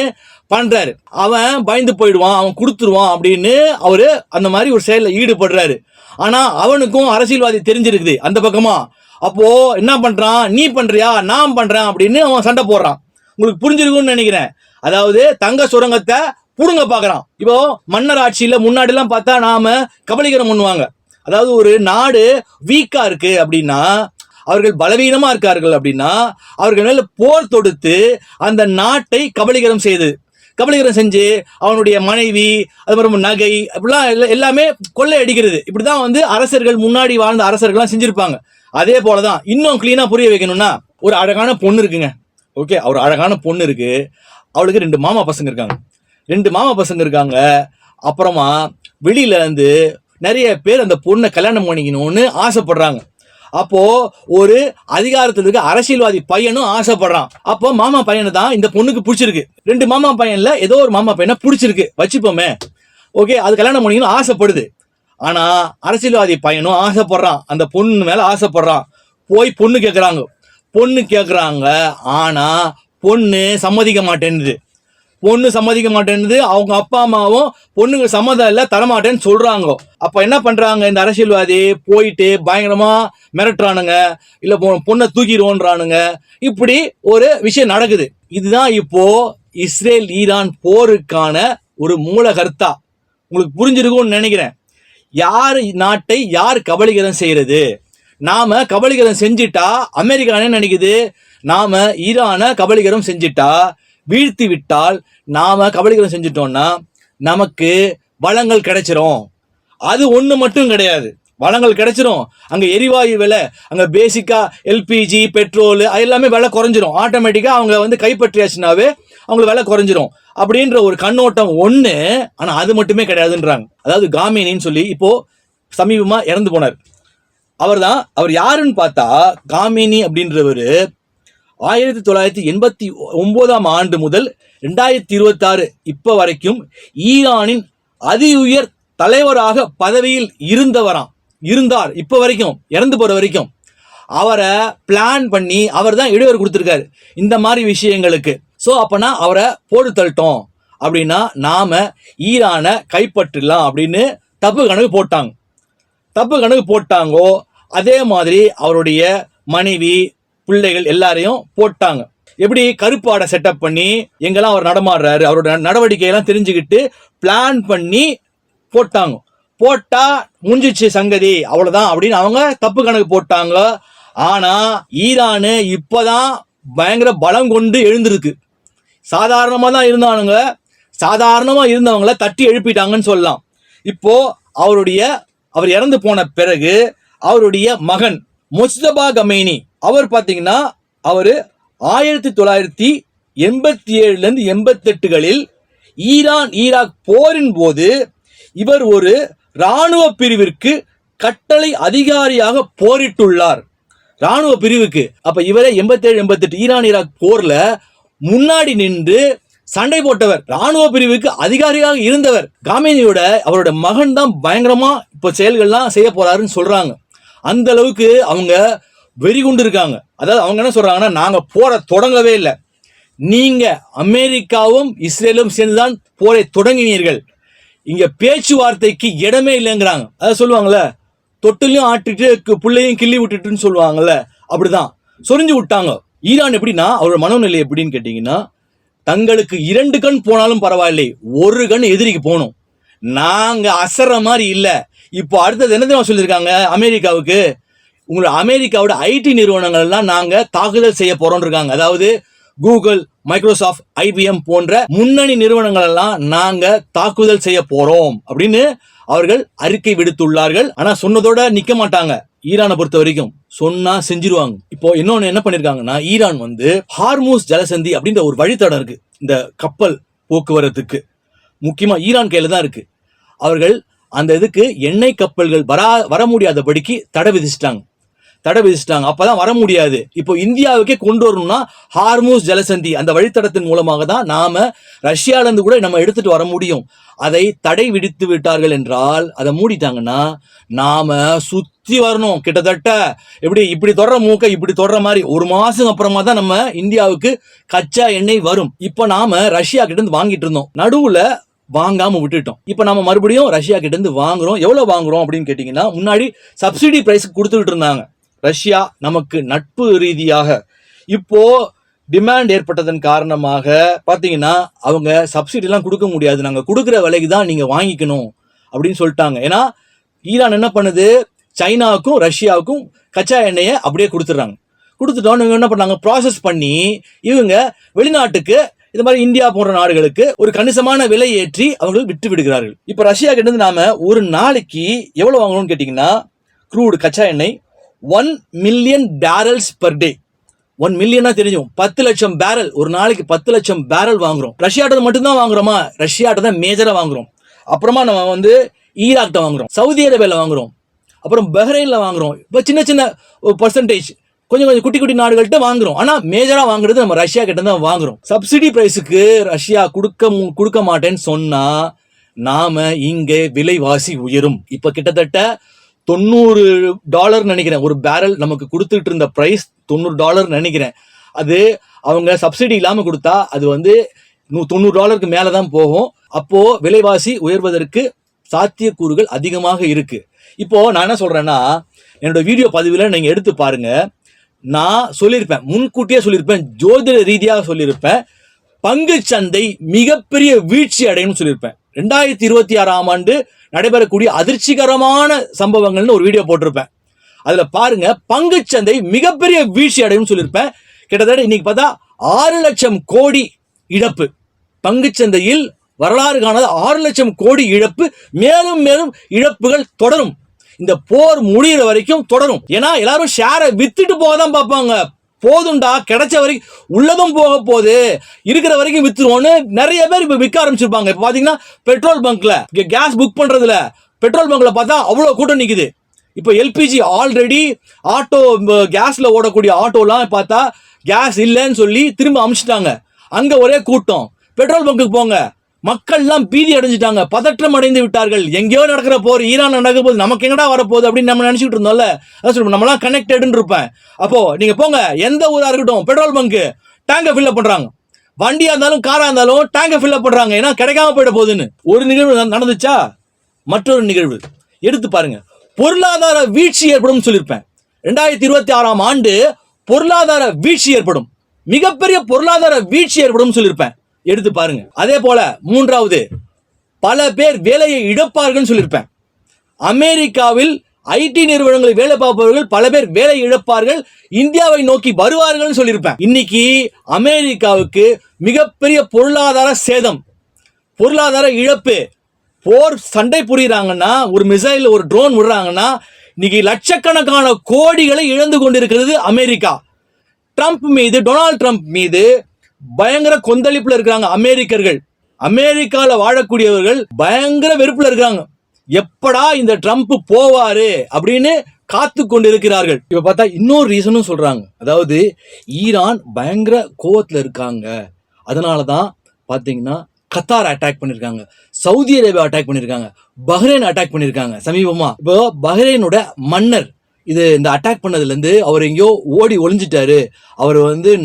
[SPEAKER 1] பண்றாரு. அவன் பயந்து போயிடுவான், அவன் கொடுத்துருவான் அப்படின்னு அவரு அந்த மாதிரி ஒரு செயல்ல ஈடுபடுறாரு. ஆனா அவனுக்கும் அரசியல்வாதி தெரிஞ்சிருக்குது அந்த பக்கமா. அப்போ என்ன பண்றான்? நீ பண்றியா நான் பண்றேன் அப்படின்னு அவன் சண்டை போடுறான். உங்களுக்கு புரிஞ்சிருக்கும்னு நினைக்கிறேன். அதாவது தங்க சுரங்கத்தை புடுங்க பாக்குறான். இப்போ மன்னர் ஆட்சியில முன்னாடி எல்லாம் பார்த்தா நாம கபலீகரம் பண்ணுவாங்க. அதாவது ஒரு நாடு வீக்கா இருக்கு அப்படின்னா, அவர்கள் பலவீனமா இருக்கார்கள் அப்படின்னா அவர்கள் மேல போர் தொடுத்து அந்த நாட்டை கபலீகரம் செஞ்சு அவனுடைய மனைவி அது மாதிரி நகை அப்படிலாம் எல்லாமே கொள்ளை அடிக்கிறது. இப்படிதான் அரசர்கள் முன்னாடி வாழ்ந்த அரசர்கள்லாம் செஞ்சிருப்பாங்க. அதே போலதான் இன்னும் கிளீனா புரிய வைக்கணும்னா, ஒரு அழகான பொண்ணு இருக்குங்க. ஓகே, ஒரு அழகான பொண்ணு இருக்கு. அவளுக்கு 2 மாமா பசங்க இருக்காங்க. அப்புறமா வெளியில இருந்து நிறைய பேர் அந்த பொண்ணை கல்யாணம் பண்ணிக்கணும்னு ஆசைப்படுறாங்க. அப்போ ஒரு அதிகாரத்தில் இருக்க அரசியல்வாதி பையனும் ஆசைப்படுறான். அப்போ மாமா பையனை தான் இந்த பொண்ணுக்கு பிடிச்சிருக்கு. 2 மாமா பையன்ல ஏதோ ஒரு மாமா பையனை பிடிச்சிருக்கு வச்சுப்போமே. ஓகே, அது கல்யாணம் பண்ணிக்கணும் ஆசைப்படுது. ஆனா அரசியல்வாதி பையனும் ஆசைப்படுறான், அந்த பொண்ணு மேல ஆசைப்படுறான். போய் பொண்ணு கேட்கறாங்க. ஆனா பொண்ணு சம்மதிக்க மாட்டேன்னுது. அவங்க அப்பா அம்மாவும் பொண்ணுங்க சம்மதம் இல்ல, தரமாட்டேன்னு சொல்றாங்க. அப்ப என்ன பண்றாங்க? இந்த அரசியல்வாதி போயிட்டு பயங்கரமா மிரட்டுறானுங்க, இல்ல பொண்ணை தூக்கிடுவோன்றானுங்க. இப்படி ஒரு விஷயம் நடக்குது. இதுதான் இப்போ இஸ்ரேல் ஈரான் போருக்கான ஒரு மூலகர்த்தா. உங்களுக்கு புரிஞ்சிருக்கும்னு நினைக்கிறேன். யார் நாட்டை யார் கபலீகரம் செய்யறது? நாம கபலீகரம் செஞ்சிட்டா அமெரிக்கா என்ன நினைக்குது? நாம ஈரானை கபலீகரம் செஞ்சிட்டா, வீழ்த்தி விட்டால், நாம கபலீகரம் செஞ்சிட்டோம்னா நமக்கு வளங்கள் கிடைச்சிரும். அது ஒண்ணு மட்டும் கிடையாது, வளங்கள் கிடைச்சிரும். அங்க எரிவாயு விலை, அங்க பேசிக்கா எல்பிஜி பெட்ரோல் எல்லாமே விலை குறைஞ்சிரும். ஆட்டோமேட்டிக்கா அவங்க கைப்பற்றியாச்சுனாவே அவங்களுக்கு விலை குறைஞ்சிரும் அப்படின்ற ஒரு கண்ணோட்டம் ஒண்ணு. ஆனா அது மட்டுமே கிடையாதுன்றாங்க. அதாவது காமினின்னு சொல்லி இப்போ சமீபமா இறந்து போனார். அவர் யாருன்னு பார்த்தா, காமினி அப்படின்றவரு 1989 ஆண்டு முதல் 2026 இப்ப வரைக்கும் ஈரானின் அதி உயர் தலைவராக பதவியில் இருந்தார். இப்ப வரைக்கும் இறந்து போற வரைக்கும் அவரை பிளான் பண்ணி அவர் தான் இடையூறு கொடுத்திருக்காரு இந்த மாதிரி விஷயங்களுக்கு. சோ அப்பனா அவரை போட்டு தள்ளிட்டோம் அப்படின்னா நாம ஈரானை கைப்பற்றலாம் அப்படின்னு தப்பு கணக்கு போட்டாங்கோ. அதே மாதிரி அவருடைய மனைவி பிள்ளைகள் எல்லாரையும் போட்டாங்க. எப்படி கருப்பாடை செட்டப் பண்ணி எங்கெல்லாம் அவர் நடமாடுறாரு, அவரோட நடவடிக்கையெல்லாம் தெரிஞ்சுக்கிட்டு பிளான் பண்ணி போட்டா முடிஞ்சிச்சு சங்கதி, அவ்வளவுதான் அப்படின்னு அவங்க தப்பு கணக்கு போட்டாங்க. ஆனா ஈரானு இப்பதான் பயங்கர பலம் கொண்டு எழுந்திருக்கு. சாதாரணமா தான் இருந்தவங்கள தட்டி எழுப்பிட்டாங்கன்னு சொல்லலாம். இப்போ அவர் இறந்து போன பிறகு அவருடைய மகன் முஸ்தபா கமேனி, அவர் பாத்தீங்கன்னா அவரு 1987 88களில் ஈரான் ஈராக் போரின் போது இவர் ஒரு ராணுவ பிரிவிற்கு கட்டளை அதிகாரியாக போரிட்டுள்ளார். ராணுவ பிரிவுக்கு. அப்ப இவரே 87 88 ஈரான் ஈராக் போர்ல முன்னாடி நின்று சண்டை போட்டவர், ராணுவ பிரிவுக்கு அதிகாரியாக இருந்தவர். காமினியோட அவரோட மகன் தான் பயங்கரமா இப்ப செயல்கள்லாம் செய்ய போறாருன்னு சொல்றாங்க. அந்த அளவுக்கு அவங்க வெறி கொண்டு இருக்காங்க. அதாவது அவங்க என்ன சொல்றாங்கன்னா, நாங்க போரை தொடங்கவே இல்லை, நீங்க அமெரிக்காவும் இஸ்ரேலும் சேர்ந்துதான் போரை தொடங்கினீர்கள், இங்க பேச்சுவார்த்தைக்கு இடமே இல்லைங்கிறாங்க. அதாவது சொல்லுவாங்கல்ல, தொட்டிலையும் ஆட்டிட்டு புள்ளையும் கிள்ளி விட்டுட்டுன்னு சொல்லுவாங்கல்ல, அப்படிதான் சொரிஞ்சு விட்டாங்க. ஈரான் எப்படின்னா அவரோட மனோநிலை எப்படின்னு கேட்டீங்கன்னா, தங்களுக்கு 2 கண் போனாலும் பரவாயில்லை, 1 கண் எதிரிக்கு போகணும், நாங்க அசர்ற மாதிரி இல்ல. இப்போ அடுத்தது என்ன தெரியுமா சொல்லியிருக்காங்க அமெரிக்காவுக்கு? உங்களோட அமெரிக்காவோட ஐடி நிறுவனங்கள் எல்லாம் நாங்க தாக்குதல் செய்ய போறோம் இருக்காங்க. அதாவது கூகுள், மைக்ரோசாஃப்ட், IBM போன்ற முன்னணி நிறுவனங்கள் எல்லாம் நாங்க தாக்குதல் செய்ய போறோம் அப்படின்னு அவர்கள் அறிக்கை விடுத்துள்ளார்கள். ஆனா சொன்னதோட நிக்க மாட்டாங்க. ஈரானை பொறுத்த வரைக்கும் சொன்னா செஞ்சிருவாங்க. இப்போ இன்னொன்னு என்ன பண்ணிருக்காங்கன்னா, ஈரான் வந்து ஹார்மூஸ் ஜலசந்தி அப்படின்ற ஒரு வழித்தடம் இருக்கு இந்த கப்பல் போக்குவரத்துக்கு, முக்கியமா ஈரான் கையில தான் இருக்கு. அவர்கள் அந்த இதுக்கு எண்ணெய் கப்பல்கள் வர முடியாதபடிக்கு தடை விதிச்சிட்டாங்க. அப்பதான் வர முடியாது. இப்போ இந்தியாவுக்கே கொண்டு வரணும்னா ஹார்மூஸ் ஜலசந்தி அந்த வழித்தடத்தின் மூலமாக தான் நாம ரஷ்யால இருந்து கூட நம்ம எடுத்துட்டு வர முடியும். அதை தடை விதித்து விட்டார்கள் என்றால், அதை மூடிட்டாங்கன்னா நாம சுத்தி வரணும். கிட்டத்தட்ட இப்படி தொடர மூக்க இப்படி தொடர மாதிரி ஒரு மாசம் அப்புறமா தான் நம்ம இந்தியாவுக்கு கச்சா எண்ணெய் வரும். இப்ப நாம ரஷ்யா கிட்ட இருந்து வாங்கிட்டு இருந்தோம், நடுவுல வாங்காம விட்டுட்டோம். இப்ப நம்ம மறுபடியும் ரஷ்யா கிட்ட இருந்து வாங்குறோம். எவ்வளவு வாங்குறோம் அப்படின்னு கேட்டீங்கன்னா, முன்னாடி சப்சிடி பிரைஸ்க்கு கொடுத்துட்டு இருந்தாங்க ரஷ்யா நமக்கு நட்பு ரீதியாக. இப்போ டிமாண்ட் ஏற்பட்டதன் காரணமாக பாத்தீங்கன்னா அவங்க சப்சிடி எல்லாம் கொடுக்க முடியாது, நாங்க கொடுக்குற விலைக்கு தான் நீங்க வாங்கிக்கணும் அப்படின்னு சொல்லிட்டாங்க. ஏன்னா ஈரான் என்ன பண்ணுது, சைனாவுக்கும் ரஷ்யாவுக்கும் கச்சா எண்ணெயை அப்படியே கொடுத்துட்டோம். இவங்க என்ன பண்ணாங்க, ப்ராசஸ் பண்ணி இவங்க வெளிநாட்டுக்கு இந்த மாதிரி இந்தியா போன்ற நாடுகளுக்கு ஒரு கணிசமான விலை ஏற்றி அவர்கள் விட்டு விடுகிறார்கள். இப்ப ரஷ்யா கிட்ட இருந்து நாம ஒரு நாளைக்கு எவ்வளவு வாங்கணும்னு கேட்டீங்கன்னா, க்ரூடு கச்சா எண்ணெய் 1 million barrels per day. 1 millionaire தெரியும், 10 லட்சம் பேரல், ஒரு நாளைக்கு 10 லட்சம் பேரல் வாங்குறோம். ரஷ்யாட்ட மட்டும்தான் வாங்குறோமா? ரஷ்யாட்ட தான் மேஜரா வாங்குறோம். அப்புறமா நம்ம வந்து ஈராக்ட வாங்குறோம், சவுதி அரேபியால வாங்குறோம், அப்புறம் பஹ்ரைன்ல வாங்குறோம். இப்போ சின்ன பர்சன்டேஜ் கொஞ்சம் குட்டி நாடுகள்கிட்ட வாங்குறோம். ஆனா மேஜரா வாங்குறது நம்ம ரஷ்யா கிட்ட தான் வாங்குறோம். சப்சிடி பிரைஸுக்கு ரஷ்யா கொடுக்க மாட்டேன்னு சொன்னா நாம இங்கே விலைவாசி உயரும். இப்ப கிட்டத்தட்ட $90 நினைக்கிறேன் ஒரு பேரல் நமக்கு கொடுத்துட்டு இருந்த பிரைஸ், $90 நினைக்கிறேன். அது அவங்க சப்சிடி இல்லாம கொடுத்தா அது வந்து $90 மேலதான் போகும். அப்போ விலைவாசி உயர்வதற்கு சாத்தியக்கூறுகள் அதிகமாக இருக்கு. இப்போ நான் என்ன சொல்றேன்னா, என்னோட வீடியோ பதிவுல நீங்க எடுத்து பாருங்க, நான் சொல்லியிருப்பேன், முன்கூட்டியே சொல்லியிருப்பேன், ஜோதிட ரீதியாக சொல்லியிருப்பேன், பங்கு சந்தை மிகப்பெரிய வீழ்ச்சி அடையும் சொல்லியிருப்பேன். 2026ஆம் ஆண்டு நடைபெறக்கூடிய அதிர்ச்சிகரமான சம்பவங்கள்னு ஒரு வீடியோ போட்டிருப்பேன். அதுல பாருங்க, பங்கு சந்தை மிகப்பெரிய வீழ்ச்சி அடையும் சொல்லியிருப்பேன். கிட்டத்தட்ட இன்னைக்கு பார்த்தா 6 லட்சம் கோடி இழப்பு, பங்கு சந்தையில் வரலாறு காணாத 6 லட்சம் கோடி இழப்பு. மேலும் இழப்புகள் தொடரும், இந்த போர் முடிகிற வரைக்கும் தொடரும். ஏன்னா எல்லாரும் ஷேரை வித்துட்டு போக தான் பார்ப்பாங்க. போதுண்டா, கிடைச்ச வரைக்கும் உள்ளதும் போக போகுது, இருக்கிற வரைக்கும் வித்துருவோன்னு நிறைய பேர் இப்ப விற்க ஆரம்பிச்சிருப்பாங்க. இப்ப பாத்தீங்கன்னா பெட்ரோல் பங்க்ல கேஸ் புக் பண்றதுல பெட்ரோல் பங்க்ல பார்த்தா அவ்வளவு கூட்டம் நிக்குது. இப்ப எல்பிஜி ஆல்ரெடி ஆட்டோ கேஸ்ல ஓடக்கூடிய ஆட்டோலாம் பார்த்தா கேஸ் இல்லைன்னு சொல்லி திரும்ப அமிச்சிட்டாங்க. அங்க ஒரே கூட்டம். பெட்ரோல் பங்குக்கு போங்க, மக்கள் எல்லாம் பீதி அடைஞ்சிட்டாங்க, பதற்றம் அடைந்து விட்டார்கள். எங்கேயோ நடக்கிற போர், ஈரான் நடக்க போது, நமக்கு எங்கடா வரப்போகுது அப்படின்னு நம்ம நினைச்சிட்டு இருந்தோம்ல. நம்மளாம் கனெக்டட்னு இருப்பேன். அப்போ நீங்க போங்க, எந்த ஊரா இருக்கட்டும், பெட்ரோல் பங்க் டேங்கை ஃபில்அப் பண்றாங்க. வண்டியா இருந்தாலும் காரா இருந்தாலும் டேங்கை ஃபில்அப் பண்றாங்க. ஏன்னா கிடைக்காம போயிட போகுதுன்னு. ஒரு நிகழ்வு நடந்துச்சா, மற்றொரு நிகழ்வு எடுத்து பாருங்க. பொருளாதார வீழ்ச்சி ஏற்படும் சொல்லியிருப்பேன். 2026ஆம் ஆண்டு பொருளாதார வீழ்ச்சி ஏற்படும், மிகப்பெரிய பொருளாதார வீழ்ச்சி ஏற்படும் சொல்லியிருப்பேன். எடுத்து பாருங்க. அதே போல மூன்றாவது, பல பேர் வேலையை இழப்பார்கள் சொல்லியிருப்பேன். அமெரிக்காவில் ஐடி நிறுவனங்களில் வேலை பார்ப்பவர்கள் பல பேர் வேலை இழப்பார்கள், இந்தியாவை நோக்கி வருவார்கள் சொல்லியிருப்பேன். இன்னைக்கு அமெரிக்காவுக்கு மிகப்பெரிய பொருளாதார சேதம், பொருளாதார இழப்பு. போர் சண்டை புரியுறாங்கன்னா, ஒரு மிசைல் ஒரு ட்ரோன் விடுறாங்கன்னா இன்னைக்கு லட்சக்கணக்கான கோடிகளை இழந்து கொண்டிருக்கிறது அமெரிக்கா. ட்ரம்ப் மீது, டொனால்ட் ட்ரம்ப் மீது பயங்கர கொந்தளிப்புல இருக்கிறாங்க அமெரிக்கர்கள். அமெரிக்கால வாழக்கூடியவர்கள் பயங்கர வெறுப்புல இருக்காங்க. எப்படா இந்த ட்ரம்ப் போவாரு அப்படின்னு காத்து கொண்டிருக்கிறார்கள். இப்ப பார்த்தா இன்னொரு ரீசனும் சொல்றாங்க. அதாவது ஈரான் பயங்கர கோவத்துல இருக்காங்க, அதனாலதான் பாத்தீங்கன்னா கத்தார் அட்டாக் பண்ணிருக்காங்க, சவுதி அரேபியா அட்டாக் பண்ணிருக்காங்க, பஹ்ரைன் அட்டாக் பண்ணிருக்காங்க சமீபமா. இப்போ பஹ்ரைனோட மன்னர் இந்த அட்டாக் பண்ணதுல இருந்து அவர் எங்கேயோ ஓடி ஒளிஞ்சிட்டாரு, அவர்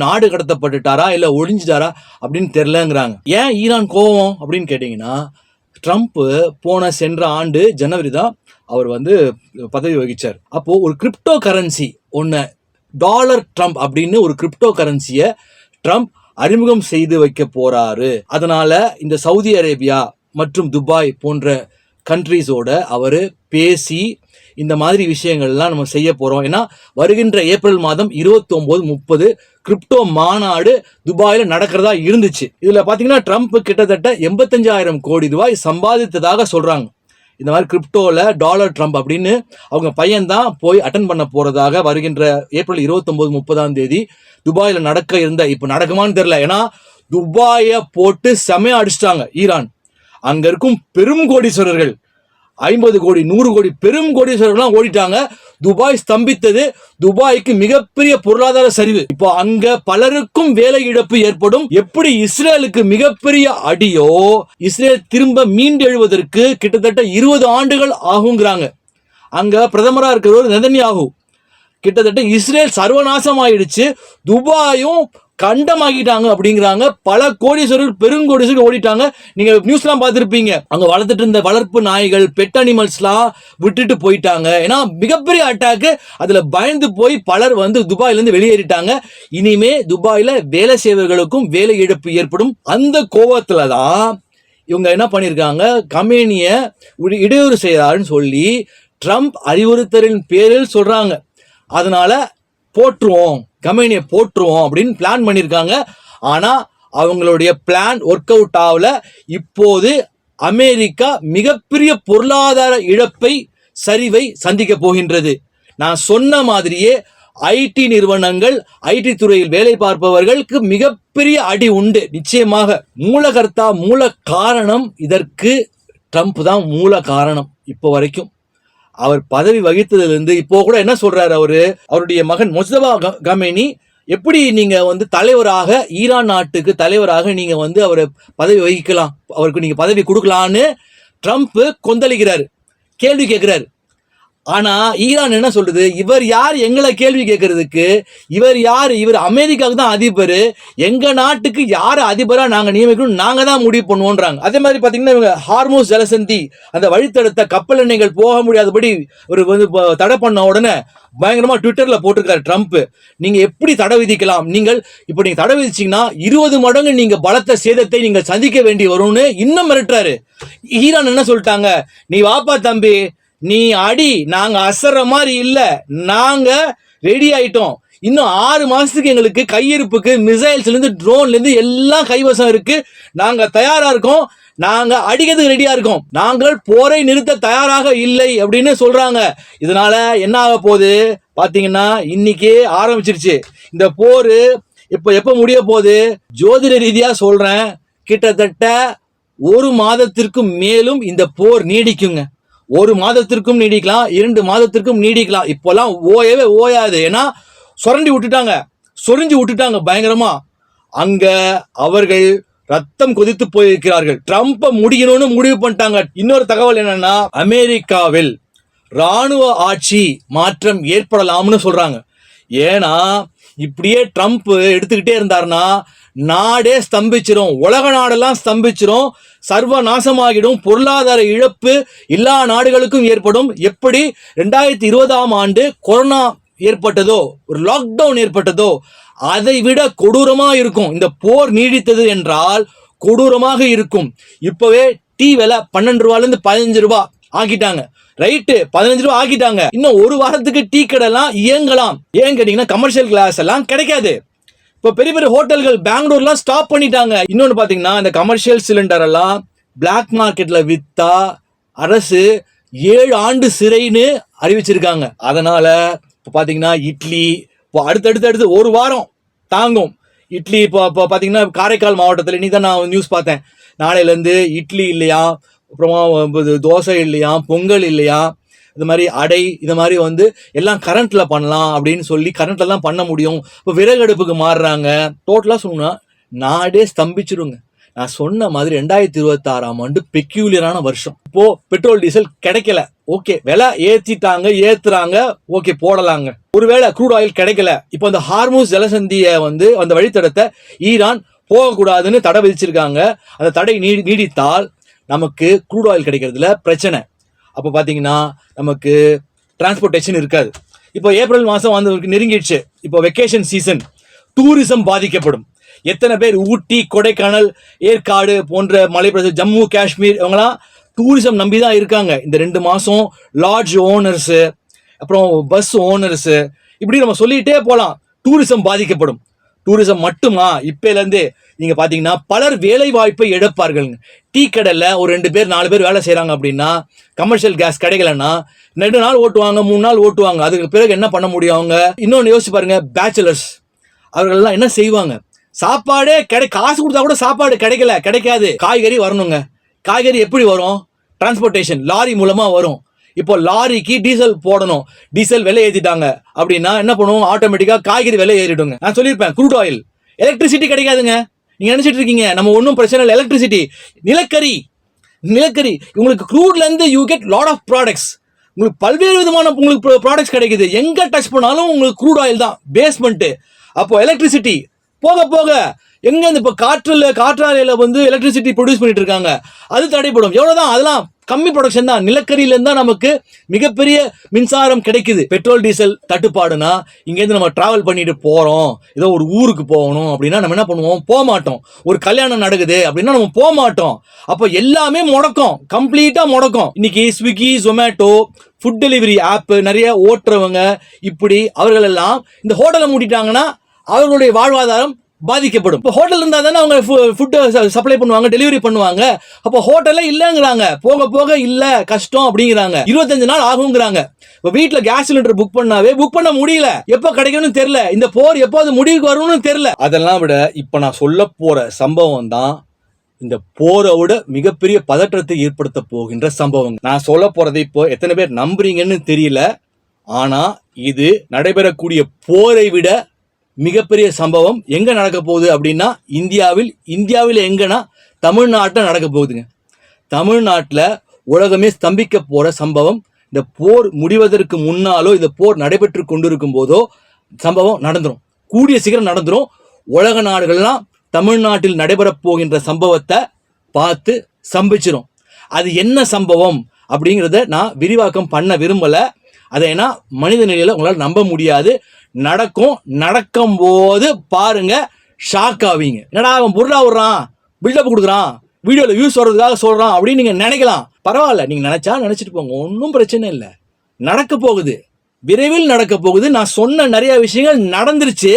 [SPEAKER 1] நாடு கடத்தப்பட்டுட்டாரா இல்ல ஒளிஞ்சிட்டாரா அப்படின்னு தெரியலங்கிறாங்க. ஏன் ஈரான் கோவம் அப்படின்னு கேட்டீங்கன்னா, ட்ரம்ப் சென்ற ஆண்டு ஜனவரி தான் அவர் பதவி வகிச்சார். அப்போ ஒரு கிரிப்டோ கரன்சி ஒன்னு, டாலர் ட்ரம்ப் அப்படின்னு ஒரு கிரிப்டோ கரன்சியை ட்ரம்ப் அறிமுகம் செய்து வைக்க போறாரு. அதனால இந்த சவுதி அரேபியா மற்றும் துபாய் போன்ற கண்ட்ரீஸோட அவரு பேசி இந்த மாதிரி விஷயங்கள்லாம் நம்ம செய்ய போறோம். ஏன்னா வருகின்ற ஏப்ரல் மாதம் 29, 30 கிரிப்டோ மாநாடு துபாயில நடக்கிறதா இருந்துச்சு. இதுல பாத்தீங்கன்னா ட்ரம்ப் கிட்டத்தட்ட 85,000 கோடி ரூபாய் சம்பாதித்ததாக சொல்றாங்க. இந்த மாதிரி கிரிப்டோல டாலர் ட்ரம்ப் அப்படின்னு அவங்க பையன் தான் போய் அட்டன் பண்ண போறதாக வருகின்ற ஏப்ரல் 29-30 துபாயில நடக்க இருந்த, இப்ப நடக்குமான்னு தெரியல. ஏன்னா துபாயை போட்டு செமையா அடிச்சிட்டாங்க ஈரான். அங்க இருக்கும் பெரும் கோடீஸ்வரர்கள் 50 கோடி 100 கோடி பெரும் கோடீஸ்வரர்கள்லாம் ஓடிட்டாங்க. துபாய் ஸ்தம்பித்தது. துபாய்க்கு மிகப்பெரிய பொருளாதார சரிவு. இப்போ அங்க பலருக்கும் வேலை இழப்பு ஏற்படும். எப்படி இஸ்ரேலுக்கு மிகப்பெரிய அடியோ, இஸ்ரேல் திரும்ப மீண்டெழுவதற்கு கிட்டத்தட்ட 20 ஆண்டுகள் ஆகுங்கிறாங்க. அங்க பிரதமரா இருக்கிறவர் நெதன்யாகு. கிட்டத்தட்ட இஸ்ரேல் சர்வநாசம் ஆயிடுச்சு, துபாயும் கண்டமாக்கிட்டாங்க அப்படிங்கிறாங்க. பல கோடீஸ்வரர்கள் பெருங்கோடீஸ்வரர்கள் ஓடிட்டாங்க. நீங்க நியூஸ்லாம் பார்த்துருப்பீங்க, அங்க வளர்த்துட்டு இருந்த வளர்ப்பு நாய்கள் பெட் அனிமல்ஸ்லாம் விட்டுட்டு போயிட்டாங்க. ஏன்னா மிகப்பெரிய அட்டாக்கு. அதுல பயந்து போய் பலர் வந்து துபாயில இருந்து வெளியேறிட்டாங்க. இனிமே துபாயில வேலை செய்வர்களுக்கும் வேலை இழப்பு ஏற்படும். அந்த கோபத்துல தான் இவங்க என்ன பண்ணியிருக்காங்க, கமேனிய இடையூறு செய்யறாருன்னு சொல்லி ட்ரம்ப் அறிவுறுத்தலின் பேரில் சொல்றாங்க. அதனால போற்றுவோம், கமேனியை போற்றுவோம் அப்படின்னு பிளான் பண்ணியிருக்காங்க. ஆனா அவங்களுடைய பிளான் ஒர்க் அவுட் ஆகல. இப்போது அமெரிக்கா மிகப்பெரிய பொருளாதார இழப்பை, சரிவை சந்திக்க போகின்றது. நான் சொன்ன மாதிரியே ஐடி நிறுவனங்கள், ஐடி துறையில் வேலை பார்ப்பவர்களுக்கு மிகப்பெரிய அடி உண்டு நிச்சயமாக. மூலகர்த்தா, மூல காரணம் இதற்கு ட்ரம்ப் தான் மூல காரணம். இப்போ வரைக்கும் அவர் பதவி வகித்ததிலிருந்து இப்போ கூட என்ன சொல்றாரு, அவருடைய மகன் முஸ்தபா கமேனி, எப்படி நீங்க வந்து தலைவராக, ஈரான் நாட்டுக்கு தலைவராக நீங்க வந்து அவரை பதவி வகிக்கலாம், அவருக்கு நீங்க பதவி கொடுக்கலான்னு ட்ரம்ப் கொந்தளிக்கிறாரு, கேள்வி கேட்கிறாரு. ஆனா ஈரான் என்ன சொல்றது, இவர் யார் எங்களை கேள்வி கேட்கறதுக்கு, இவர் யார், இவர் அமெரிக்காவுக்கு தான் அதிபர், எங்க நாட்டுக்கு யார் அதிபரா நாங்க நியமிக்கணும், நாங்க தான் முடிவு பண்ணுவோன்றாங்க. அதே மாதிரி பாத்தீங்கன்னா இவங்க ஹார்மோஸ் ஜலசந்தி அந்த வழித்தடத்தை கப்பல் எண்ணெய்கள் போக முடியாதபடி ஒரு வந்து தடை பண்ண உடனே பயங்கரமா ட்விட்டர்ல போட்டிருக்காரு ட்ரம்ப், நீங்க எப்படி தடை விதிக்கலாம், நீங்க தடை விதிச்சீங்கன்னா 20 மடங்கு நீங்க பலத்த சேதத்தை நீங்க சந்திக்க வேண்டி வரும்னு இன்னும் மிரட்டுறாரு. ஈரான் என்ன சொல்லிட்டாங்க, நீ வாப்பா தம்பி, நீ அடி, நாங்க அசர்ற மாதிரி இல்ல, நாங்க ரெடி ஆயிட்டோம், இன்னும் 6 மாசத்துக்கு எங்களுக்கு கையிருப்புக்கு மிசைல்ஸ்ல இருந்து ட்ரோன்ல இருந்து எல்லாம் கைவசம் இருக்கு, நாங்க தயாரா இருக்கோம், நாங்க அடிக்கிறதுக்கு ரெடியா இருக்கோம், நாங்கள் போரை நிறுத்த தயாராக இல்லை அப்படின்னு சொல்றாங்க. இதனால என்ன ஆக போகுது பாத்தீங்கன்னா, இன்னைக்கே ஆரம்பிச்சிருச்சு இந்த போர். எப்ப முடிய போகுது, ஜோதிட ரீதியா சொல்றேன், கிட்டத்தட்ட 1 மாதத்திற்கு மேலும் இந்த போர் நீடிக்குங்க. 1 மாதத்திற்கும் நீடிக்கலாம், 2 மாதத்திற்கும் நீடிக்கலாம். இப்போலாம் ஓயவே ஓயாது. ஏன்னா சொரிஞ்சு விட்டுட்டாங்க பயங்கரமா. அங்க அவர்கள் ரத்தம் கொதித்து போயிருக்கிறார்கள். ட்ரம்ப் முடியணும்னு முடிவு பண்ணிட்டாங்க. இன்னொரு தகவல் என்னன்னா, அமெரிக்காவில் ராணுவ ஆட்சி மாற்றம் ஏற்படலாம்னு சொல்றாங்க. ஏன்னா இப்படியே ட்ரம்ப் எடுத்துக்கிட்டே இருந்தாருன்னா நாடே ஸ்தம்பிச்சிரும், உலக நாடெல்லாம் ஸ்தம்பிச்சிரும், சர்வ நாசமாகிடும், பொருளாதார இழப்பு எல்லா நாடுகளுக்கும் ஏற்படும். எப்படி 2020ஆம் ஆண்டு கொரோனா ஏற்பட்டதோ, ஒரு லாக்டவுன் ஏற்பட்டதோ, அதை விட கொடூரமா இருக்கும். இந்த போர் நீடித்தது என்றால் கொடூரமாக இருக்கும். இப்பவே டீ விலை 12 ரூபாயிலிருந்து 15 ரூபாய் ஆக்கிட்டாங்க. ரைட்டு, 15 ரூபாய் ஆக்கிட்டாங்க. இன்னும் 1 வாரத்துக்கு டீ கடைலாம் இயங்கலாம். ஏன் கேட்டீங்கன்னா கமர்ஷியல் கிளாஸ் எல்லாம் கிடைக்காது. இப்போ பெரிய பெரிய ஹோட்டல்கள் பெங்களூர்லாம் ஸ்டாப் பண்ணிட்டாங்க. இன்னொன்று பார்த்தீங்கன்னா, இந்த கமர்ஷியல் சிலிண்டர் எல்லாம் பிளாக் மார்க்கெட்ல வித்தா அரசு 7 ஆண்டு சிறைன்னு அறிவிச்சிருக்காங்க. அதனால இப்போ பார்த்தீங்கன்னா இட்லி இப்போ அடுத்தடுத்து 1 வாரம் தாங்கும். இட்லி இப்போ பார்த்தீங்கன்னா காரைக்கால் மாவட்டத்தில் இன்னைக்கு தான் நான் நியூஸ் பார்த்தேன், நாளையிலேருந்து இட்லி இல்லையா, அப்புறமா தோசை இல்லையா, பொங்கல் இல்லையா, இது மாதிரி அடை, இது மாதிரி வந்து எல்லாம் கரண்ட்ல பண்ணலாம் அப்படின்னு சொல்லி கரண்ட்ல தான் பண்ண முடியும். இப்போ விறகு அடுப்புக்கு மாறுறாங்க. டோட்டலா சொன்னா நாடே ஸ்தம்பிச்சிருங்க. நான் சொன்ன மாதிரி 2026ஆம் ஆண்டு பெக்யூலியரான வருஷம். இப்போ பெட்ரோல் டீசல் கிடைக்கல, ஓகே, விலை ஏத்துறாங்க, ஓகே போடலாங்க. ஒருவேளை க்ரூட் ஆயில் கிடைக்கல, இப்போ அந்த ஹார்மூஸ் ஜலசந்திய வந்து அந்த வழித்தடத்தை ஈரான் போகக்கூடாதுன்னு தடை விதிச்சிருக்காங்க. அந்த தடை நீடித்தால் நமக்கு க்ரூட் ஆயில் கிடைக்கிறதுல பிரச்சனை. அப்போ பார்த்தீங்கன்னா நமக்கு டிரான்ஸ்போர்ட்டேஷன் இருக்காது. இப்போ ஏப்ரல் மாதம் வந்து நெருங்கிடுச்சு. இப்போ வெக்கேஷன் சீசன், டூரிசம் பாதிக்கப்படும். எத்தனை பேர் ஊட்டி, கொடைக்கானல், ஏற்காடு போன்ற மலைப்பிரதேசம், ஜம்மு காஷ்மீர், இவங்களாம் டூரிசம் நம்பி தான் இருக்காங்க. இந்த 2 மாதம் லாட்ஜ் ஓனர்ஸு, அப்புறம் பஸ் ஓனர்ஸு, இப்படி நம்ம சொல்லிகிட்டே போகலாம். டூரிசம் பாதிக்கப்படும். டூரிசம் மட்டுமா? இப்பல இருந்து நீங்க பாத்தீங்கன்னா பலர் வேலை வாய்ப்பை இழப்பார்கள். டீ கடையில் ஒரு 2 பேர் 4 பேர் வேலை செய்யறாங்க அப்படின்னா, கமர்ஷியல் கேஸ் கிடைக்கலன்னா 2 நாள் ஓட்டுவாங்க, 3 நாள் ஓட்டுவாங்க. அதுக்கு பிறகு என்ன பண்ண முடியும் அவங்க? இன்னொன்னு யோசிச்சு பாருங்க, பேச்சுலர்ஸ் அவர்கள்லாம் என்ன செய்வாங்க? சாப்பாடே காசு கொடுத்தா கூட சாப்பாடு கிடைக்காது. காய்கறி வரணுங்க. காய்கறி எப்படி வரும்? டிரான்ஸ்போர்ட்டேஷன், லாரி மூலமா வரும். இப்போ லாரிக்கு டீசல் போடணும், டீசல் விலை ஏற்றிட்டாங்க அப்படின்னா என்ன பண்ணுவோம்? ஆட்டோமேட்டிக்கா காய்கறி விலை ஏறிடுங்க. நான் சொல்லியிருப்பேன், க்ரூட் ஆயில், எலக்ட்ரிசிட்டி கிடைக்காதுங்க. நீங்க நினைச்சிட்டு இருக்கீங்க நம்ம ஒன்றும் பிரச்சனை இல்லை. எலக்ட்ரிசிட்டி, நிலக்கரி, உங்களுக்கு க்ரூட்ல இருந்து you get lot of products. உங்களுக்கு பல்வேறு விதமான உங்களுக்கு ப்ராடக்ட்ஸ் கிடைக்குது. எங்க டச் பண்ணாலும் உங்களுக்கு க்ரூட் ஆயில் தான் பேஸ்மெண்ட். அப்போ எலக்ட்ரிசிட்டி போக போக எங்க இப்ப காற்றாலையில வந்து எலக்ட்ரிசிட்டி ப்ரொடியூஸ் பண்ணிட்டு இருக்காங்க, அது தடைப்படும். எவ்வளவுதான், அதெல்லாம் கம்மி ப்ரொடக்ஷன் தான். நிலக்கரியில இருந்தா நமக்கு மிகப்பெரிய மின்சாரம் கிடைக்குது. பெட்ரோல் டீசல் தட்டுப்பாடுனா இங்கேருந்து நம்ம டிராவல் பண்ணிட்டு போறோம், ஏதோ ஒரு ஊருக்கு போகணும் அப்படின்னா நம்ம என்ன பண்ணுவோம்? போக மாட்டோம். ஒரு கல்யாணம் நடக்குது அப்படின்னா நம்ம போக மாட்டோம். அப்போ எல்லாமே முடக்கம், கம்ப்ளீட்டா முடக்கம். இன்னைக்கு Swiggy, Zomato, food delivery app நிறைய ஓட்டுறவங்க, இப்படி அவர்கள் எல்லாம் இந்த ஹோட்டலை மூடிட்டாங்கன்னா அவர்களுடைய வாழ்வாதாரம் பாதிக்கப்படும். இப்போ ஹோட்டல் இருந்தால் தானே அவங்க ஃபுட்டு சப்ளை பண்ணுவாங்க, டெலிவரி பண்ணுவாங்க. அப்போ ஹோட்டலே இல்லைங்கிறாங்க, போக போக இல்லை, கஷ்டம் அப்படிங்கிறாங்க. 25 நாள் ஆகுங்கிறாங்க. இப்போ வீட்டில் கேஸ் சிலிண்டர் புக் பண்ண முடியல, எப்போ கிடைக்கும்னு தெரியல. இந்த போர் எப்போது முடிவுக்கு வரும்னு தெரியல. அதெல்லாம் விட இப்போ நான் சொல்ல போற சம்பவம் தான் இந்த போரை விட மிகப்பெரிய பதற்றத்தை ஏற்படுத்த போகின்ற சம்பவம். நான் சொல்ல போறதை இப்போ எத்தனை பேர் நம்புறீங்கன்னு தெரியல. ஆனா இது நடைபெறக்கூடிய போரை விட மிகப்பெரிய சம்பவம் எங்க நடக்க போகுது அப்படின்னா, இந்தியாவில் எங்கன்னா தமிழ்நாட்டில் நடக்க போகுதுங்க. தமிழ்நாட்டில் உலகமே ஸ்தம்பிக்க போற சம்பவம். இந்த போர் முடிவதற்கு முன்னாலோ இந்த போர் நடைபெற்று கொண்டிருக்கும் போதோ சம்பவம் நடந்துரும், கூடிய சீக்கிரம் நடந்துரும். உலக நாடுகள்லாம் தமிழ்நாட்டில் நடைபெறப் போகின்ற சம்பவத்தை பார்த்து சம்பிச்சிரும். அது என்ன சம்பவம் அப்படிங்கிறத நான் விரிவாக்கம் பண்ண விரும்பல. அதை ஏன்னா மனித நிலையில உங்களால் நம்ப முடியாது. நடக்கும் போது பாருங்க, ஷாக் ஆவீங்க. என்னடா அவன் பொருளா விடுறான், பில்டப் கொடுக்குறான், வீடியோல வியூஸ் வர்றதுக்காக சொல்றான் அப்படின்னு நீங்க நினைக்கலாம். பரவாயில்ல, நீங்க நினைச்சிட்டு போங்க, ஒன்றும் பிரச்சனை இல்லை. நடக்க போகுது, விரைவில் நடக்க போகுது. நான் சொன்ன நிறைய விஷயங்கள் நடந்துருச்சு,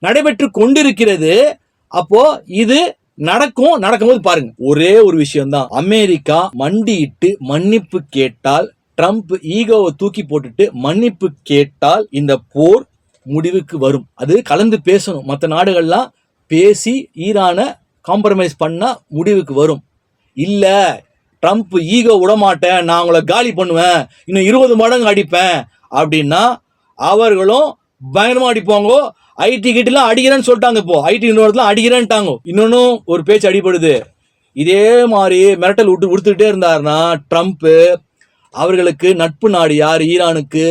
[SPEAKER 1] நடைபெற்று கொண்டிருக்கிறது. அப்போ இது நடக்கும்போது பாருங்க. ஒரே ஒரு விஷயம் தான், அமெரிக்கா மண்டியிட்டு மன்னிப்பு கேட்டால், ட்ரம்ப் ஈகோவை தூக்கி போட்டுட்டு மன்னிப்பு கேட்டால் இந்த போர் முடிவுக்கு வரும். அது கலந்து பேசணும். மற்ற நாடுகள்லாம் பேசி ஈரானை காம்ப்ரமைஸ் பண்ணா முடிவுக்கு வரும். இல்ல ட்ரம்ப் ஈகோ விடமாட்டேன், நான் உங்களை காலி பண்ணுவேன், இன்னும் 20 மடங்கு அடிப்பேன் அப்படின்னா அவர்களும் பயங்கரமா அடிப்பாங்க. ஐடி கிட்டலாம் அடிக்கிறேன்னு சொல்லிட்டாங்க. இப்போ ஐடி நிறுவனத்துல அடிக்கிறேன்ட்டாங்க. இன்னொன்னும் ஒரு பேச்சு அடிபடுது. இதே மாதிரி மிரட்டல் விடுத்துக்கிட்டே இருந்தாருன்னா ட்ரம்ப், அவர்களுக்கு நட்பு நாடு யார்? ஈரானுக்கு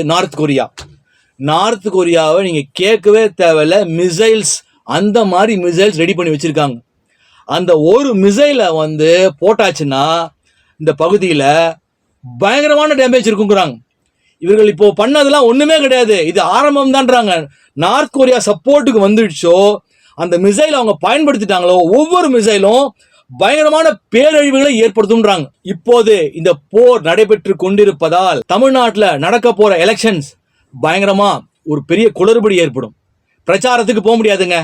[SPEAKER 1] நார்த் கொரியாவை நீங்க கேட்கவே தேவையில்ல. மிசைல்ஸ், அந்த மாதிரி மிசைல்ஸ் ரெடி பண்ணி வச்சிருக்காங்க. அந்த ஒரு மிசைலை வந்து போட்டாச்சுன்னா இந்த பகுதியில் பயங்கரமான டேமேஜ் இருக்குங்கிறாங்க. இவர்கள் இப்போ பண்ணதெல்லாம் ஒண்ணுமே கிடையாது, இது ஆரம்பம் தான்றாங்க. நார்த் கொரியா சப்போர்ட்டுக்கு வந்துடுச்சோ, அந்த மிசைல் அவங்க பயன்படுத்திட்டாங்களோ, ஒவ்வொரு மிசைலும் பயங்கரமான பேரழிவுகளை ஏற்படுத்தும்ன்றாங்க. இப்போது இந்த போர் நடைபெற்று கொண்டிருப்பதால் தமிழ்நாட்டில் நடக்க போற எலெக்ஷன்ஸ் பயங்கரமா ஒரு பெரிய குளறுபடி ஏற்படும். பிரச்சாரத்துக்கு போக முடியாதுங்க,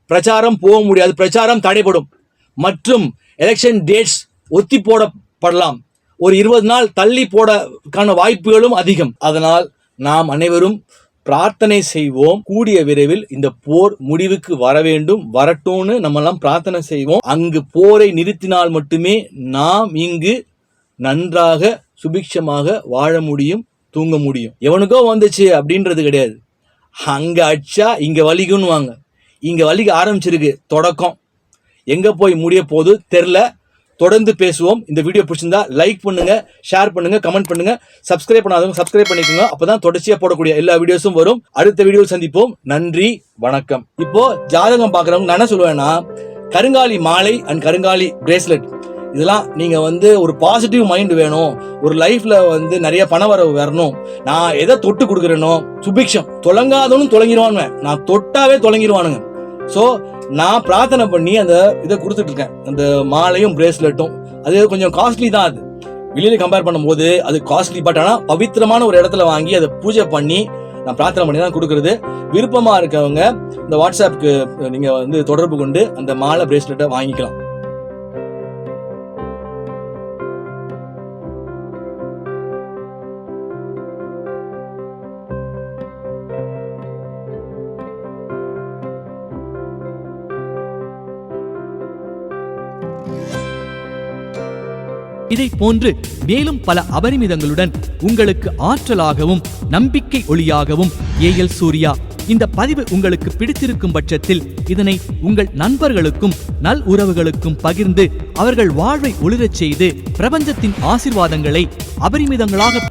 [SPEAKER 1] பிரச்சாரம் தடைப்படும். மற்றும் எலெக்ஷன் டேட்ஸ் ஒத்தி போடப்படலாம், ஒரு 20 நாள் தள்ளி போடக்கான வாய்ப்புகளும் அதிகம். அதனால் நாம் அனைவரும் பிரார்த்தனை செய்வோம், கூடிய விரைவில் இந்த போர் முடிவுக்கு வரட்டும்னு நம்ம எல்லாம் பிரார்த்தனை செய்வோம். அங்கு போரை நிறுத்தினால் மட்டுமே நாம் இங்கு நன்றாக சுபிக்ஷமாக வாழ முடியும், தூங்க முடியும். எவனுக்கோ வந்துச்சு அப்படின்றது கிடையாது. அங்க அடிச்சா இங்க வலிக்குன்னுவாங்க. இங்க வலிக்க ஆரம்பிச்சிருக்கு, தொடக்கம். எங்க போய் முடிய போது தெரியல. தொடர்ந்து பேசுவோம். இந்த வீடியோ பிடிச்சிருந்தா லைக் பண்ணுங்க, ஷேர் பண்ணுங்க, கமெண்ட் பண்ணுங்க. சப்ஸ்கிரைப் பண்ணாதவங்க சப்ஸ்கிரைப் பண்ணிக்கோங்க, அப்பதான் தொடர்ச்சியா போடக்கூடிய எல்லா வீடியோஸும் வரும். அடுத்த வீடியோ சந்திப்போம். நன்றி, வணக்கம். இப்போ ஜாதகம் பாக்குறவங்க நான் என்ன சொல்லுவேன்னா, கருங்காலி மாலை அண்ட் கருங்காலி பிரேஸ்லெட், இதெல்லாம் நீங்க வந்து ஒரு பாசிட்டிவ் மைண்ட் வேணும், ஒரு லைஃப்ல வந்து நிறைய பண வரவு வரணும், நான் எதை தொட்டு கொடுக்குறேனோ சுபிக்ஷம், தொலங்காதவனும் தொலங்கிடுவானுங்க, நான் தொட்டாவே தொலங்கிடுவானுங்க. ஸோ நான் பிரார்த்தனை பண்ணி அந்த இதை கொடுத்துட்டு இருக்கேன், அந்த மாலையும் பிரேஸ்லெட்டும். அது கொஞ்சம் காஸ்ட்லி தான், அது வெளியில கம்பேர் பண்ணும்போது அது காஸ்ட்லி. பட் ஆனால் பவித்திரமான ஒரு இடத்துல வாங்கி அதை பூஜை பண்ணி நான் பிரார்த்தனை பண்ணி தான் கொடுக்கறது. விருப்பமா இருக்கவங்க இந்த வாட்ஸ்அப்க்கு நீங்க வந்து தொடர்பு கொண்டு அந்த மாலை பிரேஸ்லெட்டை வாங்கிக்கலாம்.
[SPEAKER 2] இதை போன்று மேலும் பல அபரிமிதங்களுடன் உங்களுக்கு ஆற்றலாகவும் நம்பிக்கை ஒளியாகவும் ஏஎல் சூர்யா. இந்த பதிவு உங்களுக்கு பிடித்திருக்கும் பட்சத்தில் இதனை உங்கள் நண்பர்களுக்கும் நல் உறவுகளுக்கும் பகிர்ந்து அவர்கள் வாழ்வை ஒளிரச் செய்து பிரபஞ்சத்தின் ஆசீர்வாதங்களை அபரிமிதங்களாக